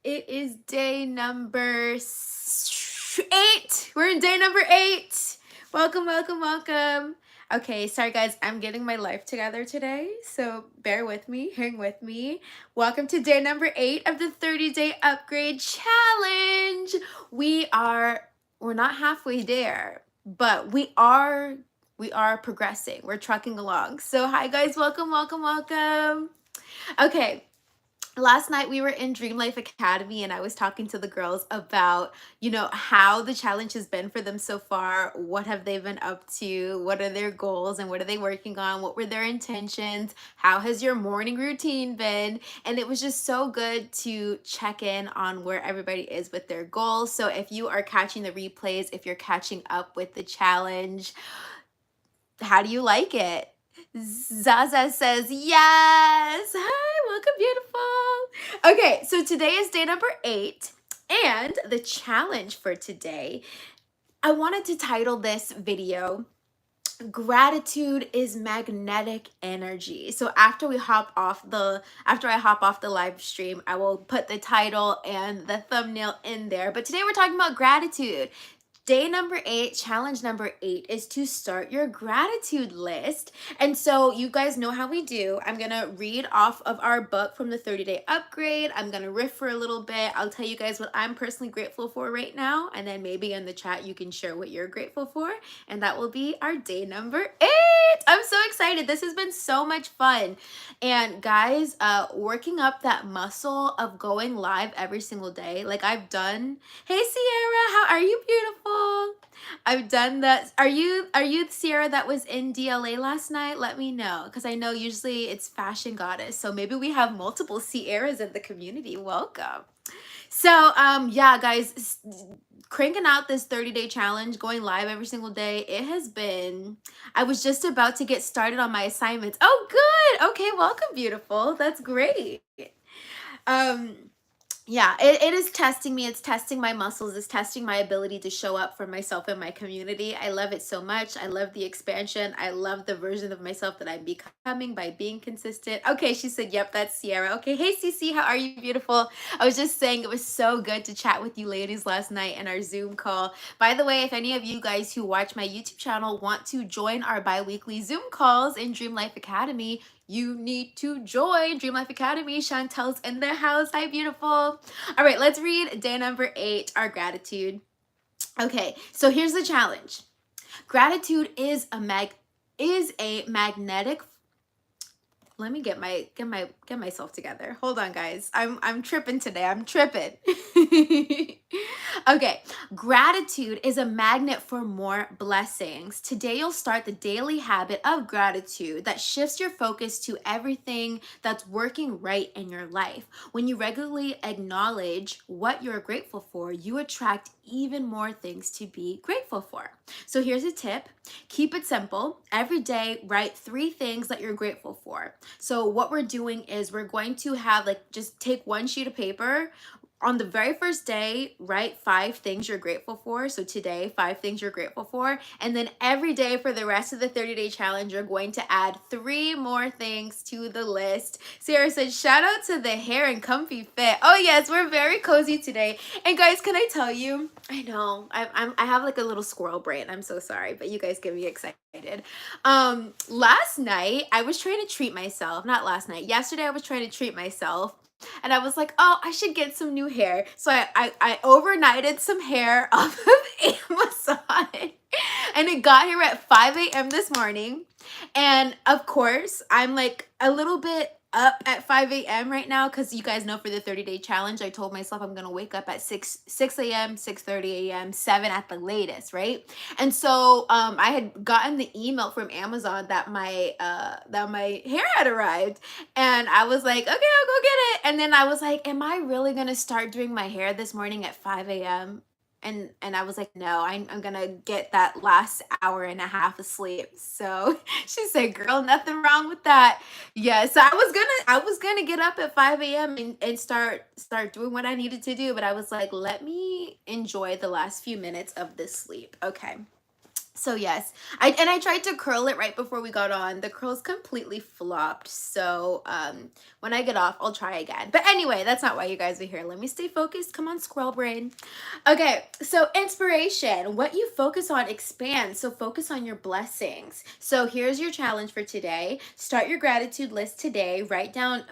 It is day number 8. We're in day number 8. Welcome, welcome, welcome. Okay, sorry guys, I'm getting my life together today, so bear with me, hang with me. Welcome to day number 8 of the 30-day upgrade challenge. We're not halfway there, but we are progressing. We're trucking along. So hi guys, welcome, welcome, welcome. Okay, last night we were in Dream Life Academy and I was talking to the girls about, how the challenge has been for them so far. What have they been up to? What are their goals and what are they working on? What were their intentions? How has your morning routine been? And it was just so good to check in on where everybody is with their goals. So if you are catching the replays, if you're catching up with the challenge, how do you like it? Zaza says, yes. Hi, welcome, beautiful. Okay, so today is day number 8. And the challenge for today, I wanted to title this video, Gratitude is Magnetic Energy. So after I hop off the live stream, I will put the title and the thumbnail in there. But today we're talking about gratitude. Day number 8, challenge number 8 is to start your gratitude list. And so you guys know how we do. I'm going to read off of our book from the 30-day upgrade. I'm going to riff for a little bit. I'll tell you guys what I'm personally grateful for right now. And then maybe in the chat, you can share what you're grateful for. And that will be our day number 8. I'm so excited. This has been so much fun. And guys, working up that muscle of going live every single day, like I've done. Hey Sierra, how are you, beautiful? I've done that. Are you Sierra that was in DLA last night? Let me know, because I know usually it's Fashion Goddess. So maybe we have multiple Sierras in the community. Welcome. So yeah, guys, cranking out this 30-day challenge, going live every single day. I was just about to get started on my assignments. Oh, good. Okay, welcome, beautiful. That's great. Um, yeah, it is testing me. It's testing my muscles. It's testing my ability to show up for myself and my community. I love it so much. I love the expansion. I love the version of myself that I'm becoming by being consistent. Okay, she said, yep, that's Sierra. Okay, hey, Cece, how are you, beautiful? I was just saying it was so good to chat with you ladies last night in our Zoom call. By the way, if any of you guys who watch my YouTube channel want to join our bi-weekly Zoom calls in Dream Life Academy, you need to join Dream Life Academy. Chantel's in the house. Hi, beautiful. All right, let's read day number 8, our gratitude. Okay, so here's the challenge. Gratitude is a magnetic. Let me get myself together. Hold on, guys. I'm tripping today. I'm tripping. Okay. Gratitude is a magnet for more blessings. Today you'll start the daily habit of gratitude that shifts your focus to everything that's working right in your life. When you regularly acknowledge what you're grateful for, you attract even more things to be grateful for. So here's a tip. Keep it simple. Every day, write 3 things that you're grateful for. So what we're doing is we're going to have just take one sheet of paper. On the very first day, write 5 things you're grateful for. So today, 5 things you're grateful for. And then every day for the rest of the 30-day challenge, you're going to add 3 more things to the list. Sarah said, shout out to the hair and comfy fit. Oh yes, we're very cozy today. And guys, can I tell you, I know, I have like a little squirrel brain. I'm so sorry, but you guys get me excited. Last night, I was trying to treat myself. Not last night. Yesterday, I was trying to treat myself. And I was like, oh, I should get some new hair. So I overnighted some hair off of Amazon. And it got here at 5 a.m. this morning. And of course, I'm like a little bit up at 5 a.m. right now, because you guys know for the 30-day challenge, I told myself I'm going to wake up at 6 a.m., 6:30 a.m., 7 at the latest, right? And so I had gotten the email from Amazon that my hair had arrived. And I was like, okay, I'll go get it. And then I was like, am I really going to start doing my hair this morning at 5 a.m.? And I was like, no, I'm gonna get that last hour and a half of sleep. So she said, girl, nothing wrong with that. Yeah, so I was gonna get up at 5 a.m. and start doing what I needed to do, but I was like, let me enjoy the last few minutes of this sleep. Okay. So yes, I tried to curl it right before we got on. The curls completely flopped. So when I get off, I'll try again. But anyway, that's not why you guys are here. Let me stay focused. Come on, squirrel brain. Okay, so inspiration. What you focus on expands. So focus on your blessings. So here's your challenge for today. Start your gratitude list today. Write down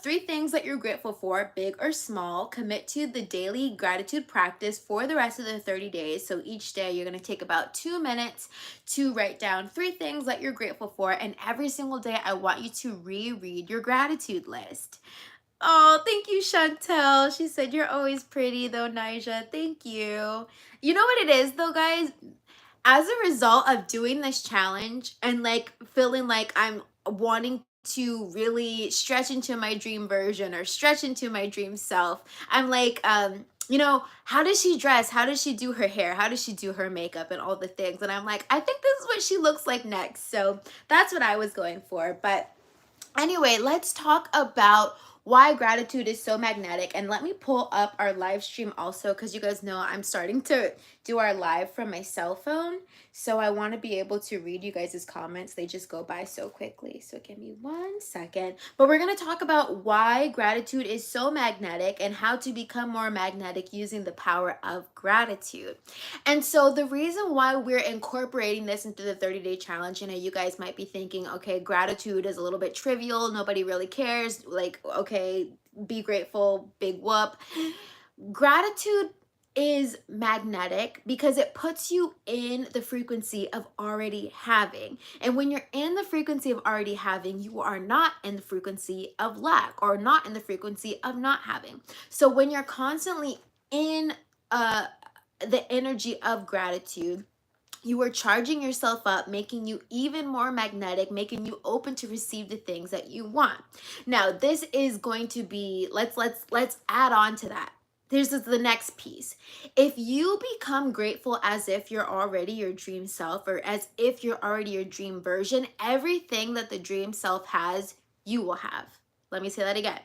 3 things that you're grateful for, big or small. Commit to the daily gratitude practice for the rest of the 30 days. So each day you're going to take about 2 minutes to write down 3 things that you're grateful for. And every single day, I want you to reread your gratitude list. Oh, thank you, Chantel. She said, you're always pretty, though, Nija. Thank you. You know what it is, though, guys? As a result of doing this challenge and like feeling like I'm wanting to really stretch into my dream version or stretch into my dream self, I'm like, you know, how does she dress? How does she do her hair? How does she do her makeup and all the things? And I'm like, I think this is what she looks like next. So that's what I was going for. But anyway, let's talk about why gratitude is so magnetic. And let me pull up our live stream also, because you guys know I'm starting to do our live from my cell phone. So I want to be able to read you guys' comments. They just go by so quickly. So give me 1 second. But we're going to talk about why gratitude is so magnetic and how to become more magnetic using the power of gratitude. And so the reason why we're incorporating this into the 30-day challenge, you know, you guys might be thinking, okay, gratitude is a little bit trivial. Nobody really cares. Like, okay, be grateful, big whoop. Gratitude is magnetic because it puts you in the frequency of already having. And when you're in the frequency of already having, you are not in the frequency of lack or not in the frequency of not having. So when you're constantly in the energy of gratitude, you are charging yourself up, making you even more magnetic, making you open to receive the things that you want. Now, this is going to be, let's add on to that. Here's the next piece. If you become grateful as if you're already your dream self, or as if you're already your dream version, everything that the dream self has, you will have. Let me say that again.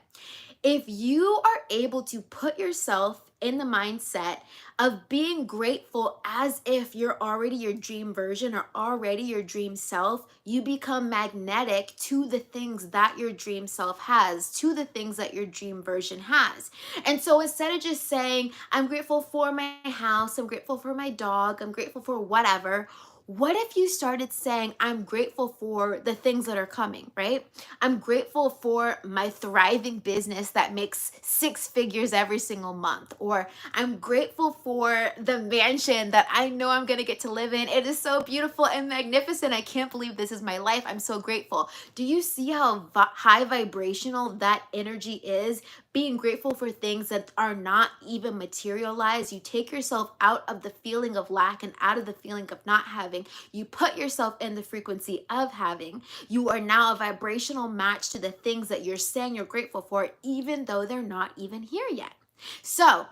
If you are able to put yourself in the mindset of being grateful as if you're already your dream version or already your dream self, you become magnetic to the things that your dream self has, to the things that your dream version has. And so instead of just saying, I'm grateful for my house, I'm grateful for my dog, I'm grateful for whatever, what if you started saying, I'm grateful for the things that are coming, right? I'm grateful for my thriving business that makes 6 figures every single month. Or I'm grateful for the mansion that I know I'm going to get to live in. It is so beautiful and magnificent. I can't believe this is my life. I'm so grateful. Do you see how high vibrational that energy is? Being grateful for things that are not even materialized. You take yourself out of the feeling of lack and out of the feeling of not having. You put yourself in the frequency of having. You are now a vibrational match to the things that you're saying you're grateful for, even though they're not even here yet. So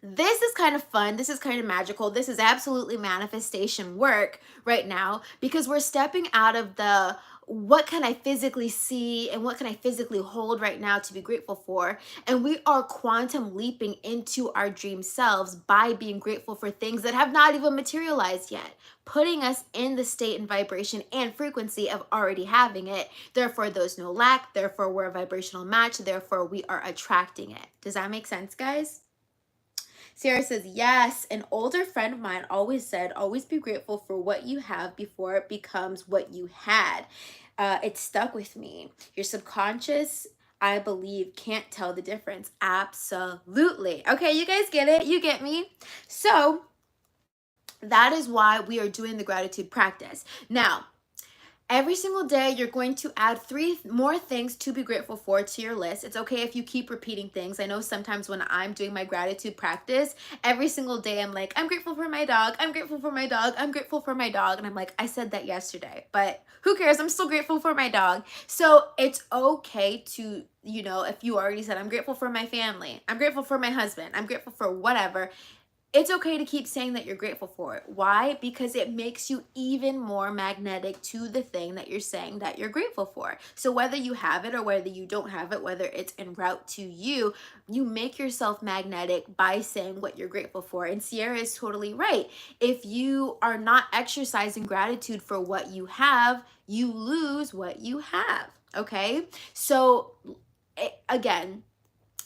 this is kind of fun. This is kind of magical. This is absolutely manifestation work right now, because we're stepping out of the what can I physically see and what can I physically hold right now to be grateful for? And we are quantum leaping into our dream selves by being grateful for things that have not even materialized yet, putting us in the state and vibration and frequency of already having it. Therefore, there's no lack. Therefore, we're a vibrational match. Therefore, we are attracting it. Does that make sense, guys? Sarah says, yes, an older friend of mine always said, always be grateful for what you have before it becomes what you had. It stuck with me. Your subconscious, I believe, can't tell the difference. Absolutely. Okay, you guys get it? You get me? So that is why we are doing the gratitude practice. Now, every single day, you're going to add 3 more things to be grateful for to your list. It's okay if you keep repeating things. I know sometimes when I'm doing my gratitude practice, every single day I'm like, I'm grateful for my dog. I'm grateful for my dog. I'm grateful for my dog. And I'm like, I said that yesterday, but who cares? I'm still grateful for my dog. So it's okay to, you know, if you already said, I'm grateful for my family, I'm grateful for my husband, I'm grateful for whatever. it's okay to keep saying that you're grateful for it. Why? Because it makes you even more magnetic to the thing that you're saying that you're grateful for. So whether you have it or whether you don't have it, whether it's en route to you, you make yourself magnetic by saying what you're grateful for. And Sierra is totally right. If you are not exercising gratitude for what you have, you lose what you have. Okay? So again,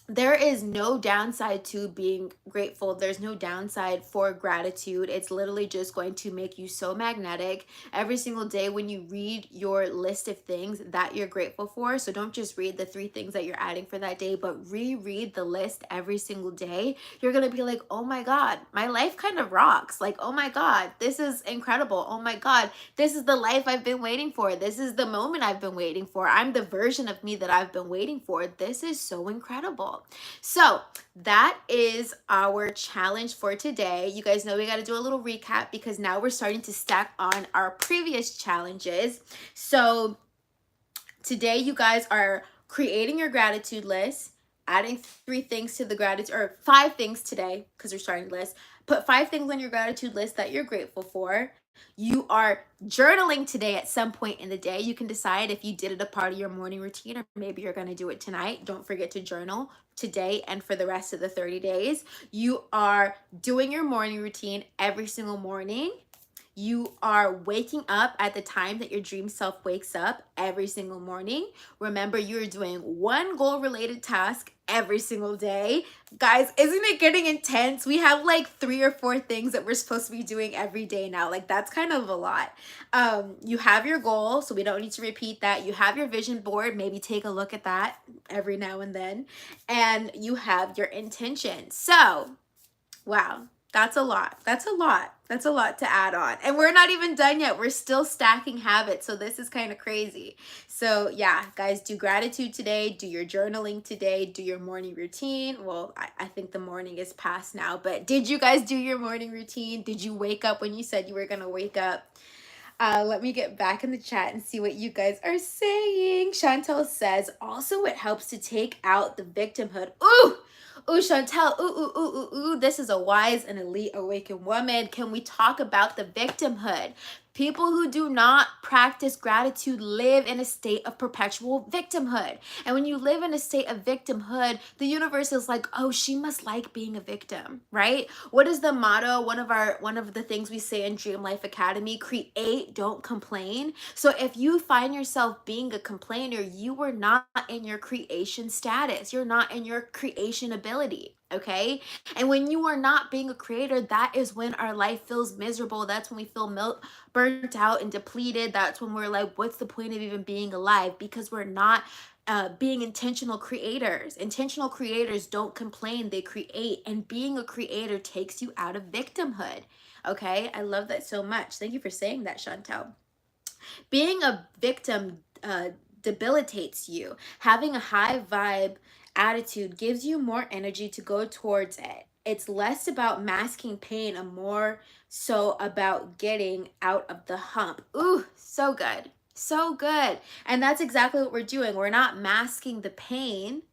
there is no downside to being grateful. There's no downside for gratitude. It's literally just going to make you so magnetic every single day when you read your list of things that you're grateful for. So don't just read the 3 things that you're adding for that day, but reread the list every single day. You're going to be like, oh my God, my life kind of rocks. Like, oh my God, this is incredible. Oh my God, this is the life I've been waiting for. This is the moment I've been waiting for. I'm the version of me that I've been waiting for. This is so incredible. So that is our challenge for today. You guys know we got to do a little recap because now we're starting to stack on our previous challenges. So today you guys are creating your gratitude list, adding 3 things to the gratitude, or 5 things today because we're starting the list. Put 5 things on your gratitude list that you're grateful for. You are journaling today at some point in the day. You can decide if you did it a part of your morning routine or maybe you're going to do it tonight. Don't forget to journal today and for the rest of the 30 days. You are doing your morning routine every single morning. You are waking up at the time that your dream self wakes up every single morning. Remember, you're doing 1 goal-related task every single day. Guys, isn't it getting intense? We have like 3 or 4 things that we're supposed to be doing every day now. Like, that's kind of a lot. You have your goal, so we don't need to repeat that. You have your vision board. Maybe take a look at that every now and then. And you have your intention. So, wow. That's a lot. That's a lot. That's a lot to add on. And we're not even done yet. We're still stacking habits. So this is kind of crazy. So yeah, guys, do gratitude today. Do your journaling today. Do your morning routine. Well, I think the morning is past now. But did you guys do your morning routine? Did you wake up when you said you were going to wake up? Let me get back in the chat and see what you guys are saying. Chantel says, also it helps to take out the victimhood. Ooh! Ooh, Chantel, ooh, this is a wise and elite awakened woman. Can we talk about the victimhood? People who do not practice gratitude live in a state of perpetual victimhood. And when you live in a state of victimhood, the universe is like, oh, she must like being a victim, right? What is the motto? One of the things we say in Dream Life Academy, create, don't complain. So if you find yourself being a complainer, you are not in your creation status. You're not in your creation ability. Okay. And when you are not being a creator, that is when our life feels miserable. That's when we feel burnt out and depleted. That's when we're like, what's the point of even being alive? Because we're not being intentional creators. Intentional creators don't complain, they create. And being a creator takes you out of victimhood. Okay. I love that so much. Thank you for saying that, Chantel. Being a victim debilitates you. Having a high vibe attitude gives you more energy to go towards it. It's less about masking pain and more so about getting out of the hump. Ooh, so good. So good. And that's exactly what we're doing. We're not masking the pain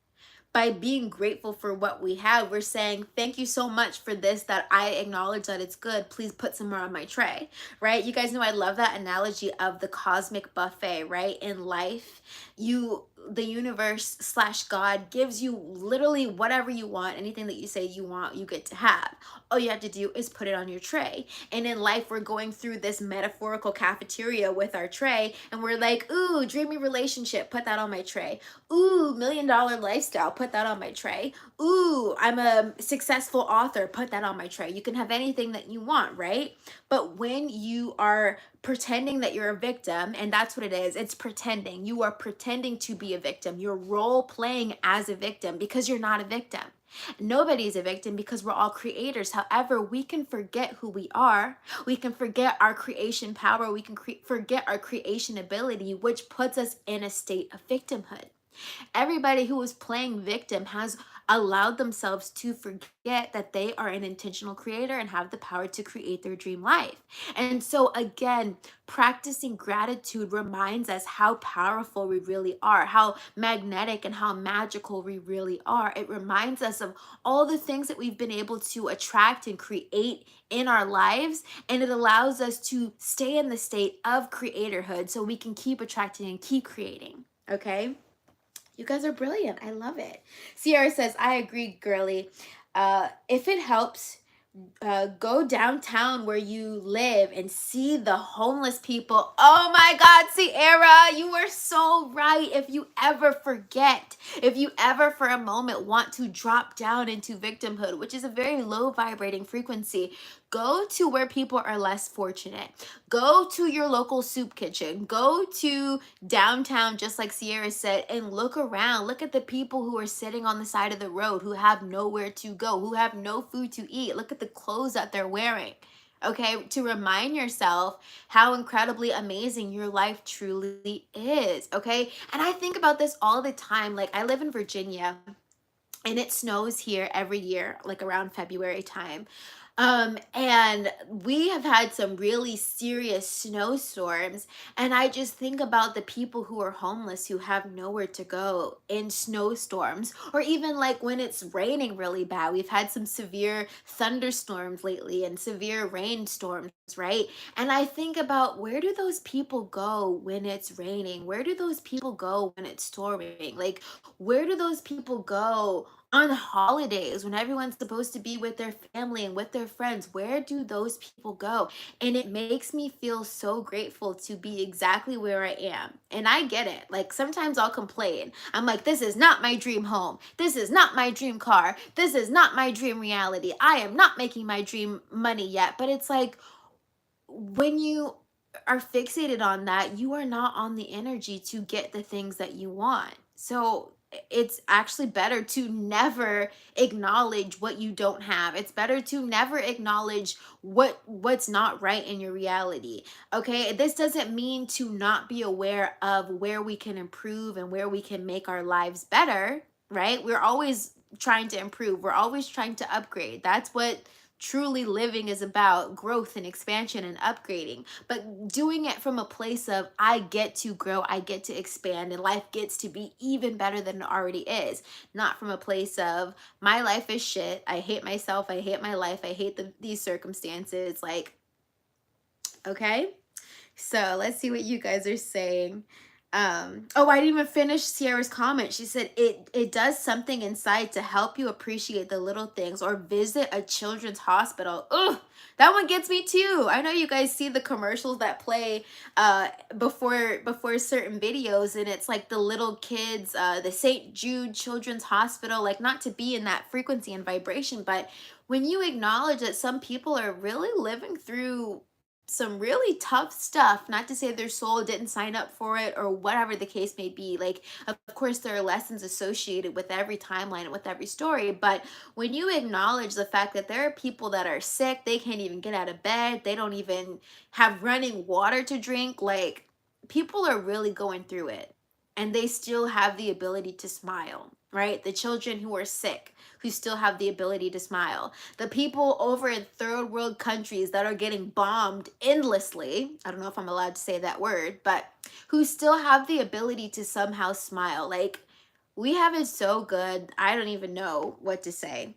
by being grateful for what we have. We're saying, thank you so much for this, that I acknowledge that it's good. Please put some more on my tray, right? You guys know I love that analogy of the cosmic buffet, right? In life, the universe / God gives you literally whatever you want. Anything that you say you want, you get to have. All you have to do is put it on your tray. And in life, we're going through this metaphorical cafeteria with our tray, and we're like, ooh, dreamy relationship, put that on my tray. Ooh, $1 million lifestyle, put that on my tray. Ooh, I'm a successful author, put that on my tray. You can have anything that you want, right? But when you are pretending that you're a victim, and that's what it is, it's pretending. You are pretending to be a victim. You're role playing as a victim because you're not a victim. Nobody's a victim because we're all creators. However, we can forget who we are. We can forget our creation power. We can forget our creation ability, which puts us in a state of victimhood. Everybody who is playing victim has allowed themselves to forget that they are an intentional creator and have the power to create their dream life. And so, again, practicing gratitude reminds us how powerful we really are, how magnetic and how magical we really are. It reminds us of all the things that we've been able to attract and create in our lives, and it allows us to stay in the state of creatorhood so we can keep attracting and keep creating. Okay. You guys are brilliant. I love it. Sierra says, I agree, girly. If it helps, go downtown where you live and see the homeless people. Oh my God, Sierra, you are so right. If you ever forget, if you ever for a moment want to drop down into victimhood, which is a very low vibrating frequency, go to where people are less fortunate. Go to your local soup kitchen. Go to downtown, just like Sierra said, and look around. Look at the people who are sitting on the side of the road, who have nowhere to go, who have no food to eat. Look at the clothes that they're wearing. Okay, to remind yourself how incredibly amazing your life truly is. Okay, and I think about this all the time. Like, I live in Virginia, and it snows here every year, like around February time. And we have had some really serious snowstorms. And I just think about the people who are homeless who have nowhere to go in snowstorms, or even like when it's raining really bad. We've had some severe thunderstorms lately and severe rainstorms, right? And I think about, where do those people go when it's raining? Where do those people go when it's storming? Like, where do those people go on holidays when everyone's supposed to be with their family and with their friends? Where do those people go? And it makes me feel so grateful to be exactly where I am. And I get it. Like, sometimes I'll complain. I'm like, this is not my dream home. This is not my dream car. This is not my dream reality. I am not making my dream money yet. But it's like, when you are fixated on that, you are not on the energy to get the things that you want. So it's actually better to never acknowledge what you don't have. It's better to never acknowledge what's not right in your reality. Okay? This doesn't mean to not be aware of where we can improve and where we can make our lives better, right? We're always trying to improve. We're always trying to upgrade. That's what truly living is about: growth and expansion and upgrading, but doing it from a place of, I get to grow, I get to expand, and life gets to be even better than it already is. Not from a place of, my life is shit, I hate myself, I hate my life, I hate these circumstances. Like, okay, so let's see what you guys are saying. Oh, I didn't even finish Sierra's comment. She said it does something inside to help you appreciate the little things, or visit a children's hospital. Ugh, that one gets me too. I know you guys see the commercials that play before certain videos, and it's like the little kids, the St. Jude Children's Hospital. Like, not to be in that frequency and vibration, but when you acknowledge that some people are really living through some really tough stuff, not to say their soul didn't sign up for it or whatever the case may be. Like, of course, there are lessons associated with every timeline and with every story, but when you acknowledge the fact that there are people that are sick, they can't even get out of bed, they don't even have running water to drink, like, people are really going through it, and they still have the ability to smile, right? The children who are sick, who still have the ability to smile. The people over in third world countries that are getting bombed endlessly, I don't know if I'm allowed to say that word, but who still have the ability to somehow smile. Like, we have it so good, I don't even know what to say.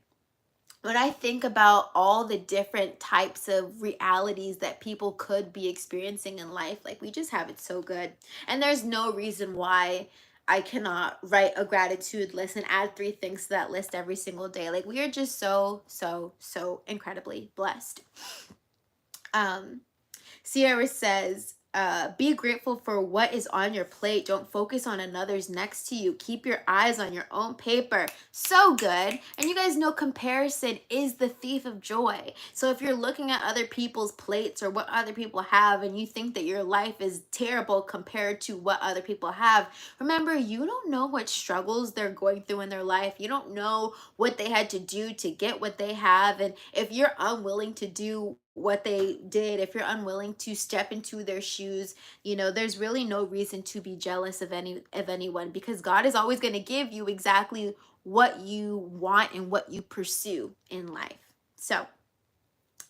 When I think about all the different types of realities that people could be experiencing in life, like, we just have it so good. And there's no reason why I cannot write a gratitude list and add 3 things to that list every single day. Like, we are just so, so, so incredibly blessed. Sierra says, be grateful for what is on your plate. Don't focus on another's next to you. Keep your eyes on your own paper. So good. And you guys know comparison is the thief of joy. So if you're looking at other people's plates or what other people have, and you think that your life is terrible compared to what other people have, remember, you don't know what struggles they're going through in their life. You don't know what they had to do to get what they have. And if you're unwilling to do what they did, if you're unwilling to step into their shoes, there's really no reason to be jealous of anyone, because God is always going to give you exactly what you want and what you pursue in life. So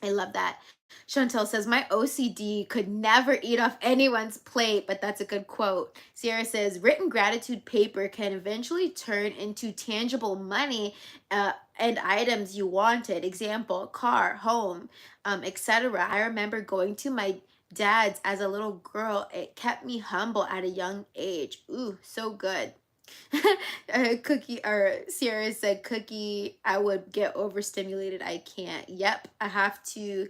I love that. Chantel says, my OCD could never eat off anyone's plate, but that's a good quote. Sierra says, written gratitude paper can eventually turn into tangible money and items you wanted. Example, car, home, etc. I remember going to my dad's as a little girl. It kept me humble at a young age. Ooh, so good. Cookie, or Sierra said, Cookie, I would get overstimulated. I can't. Yep, I have to.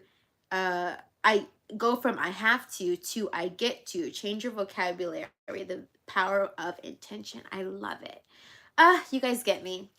uh I go from I have to I get to. Change your vocabulary. The power of intention. I love it. You guys get me.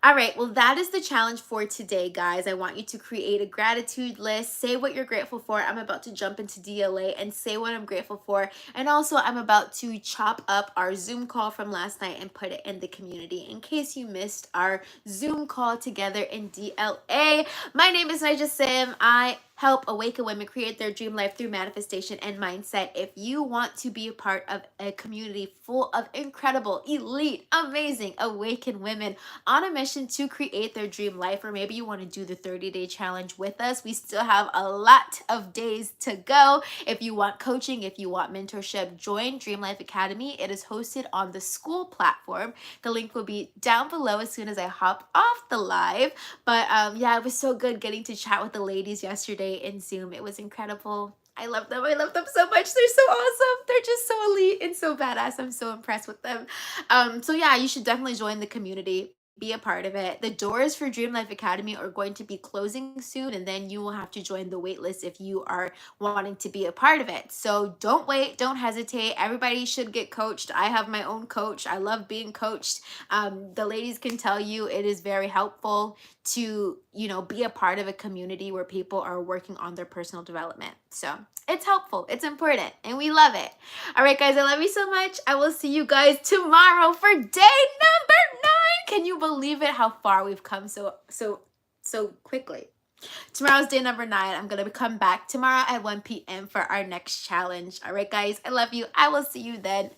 All right, well, that is the challenge for today, guys. I want you to create a gratitude list. Say what you're grateful for. I'm about to jump into DLA and say what I'm grateful for. And also, I'm about to chop up our Zoom call from last night and put it in the community in case you missed our Zoom call together in DLA. My name is Nija Sym. I help awaken women create their dream life through manifestation and mindset. If you want to be a part of a community full of incredible, elite, amazing, awakened women on a mission to create their dream life, or maybe you want to do the 30-day challenge with us, we still have a lot of days to go. If you want coaching, if you want mentorship, join Dream Life Academy. It is hosted on the school platform. The link will be down below as soon as I hop off the live. But yeah, it was so good getting to chat with the ladies yesterday in Zoom. It was incredible. I love them. I love them so much. They're so awesome. They're just so elite and so badass. I'm so impressed with them. So yeah, you should definitely join the community. Be a part of it. The doors for Dream Life Academy are going to be closing soon, and then you will have to join the waitlist if you are wanting to be a part of it. So don't wait, don't hesitate. Everybody should get coached. I have my own coach. I love being coached. The ladies can tell you it is very helpful to, be a part of a community where people are working on their personal development. So it's helpful, it's important, and we love it. All right, guys, I love you so much. I will see you guys tomorrow for day number 9. Can you believe it? How far we've come so quickly. Tomorrow's day number 9. I'm gonna come back tomorrow at 1 p.m. for our next challenge. All right, guys, I love you. I will see you then.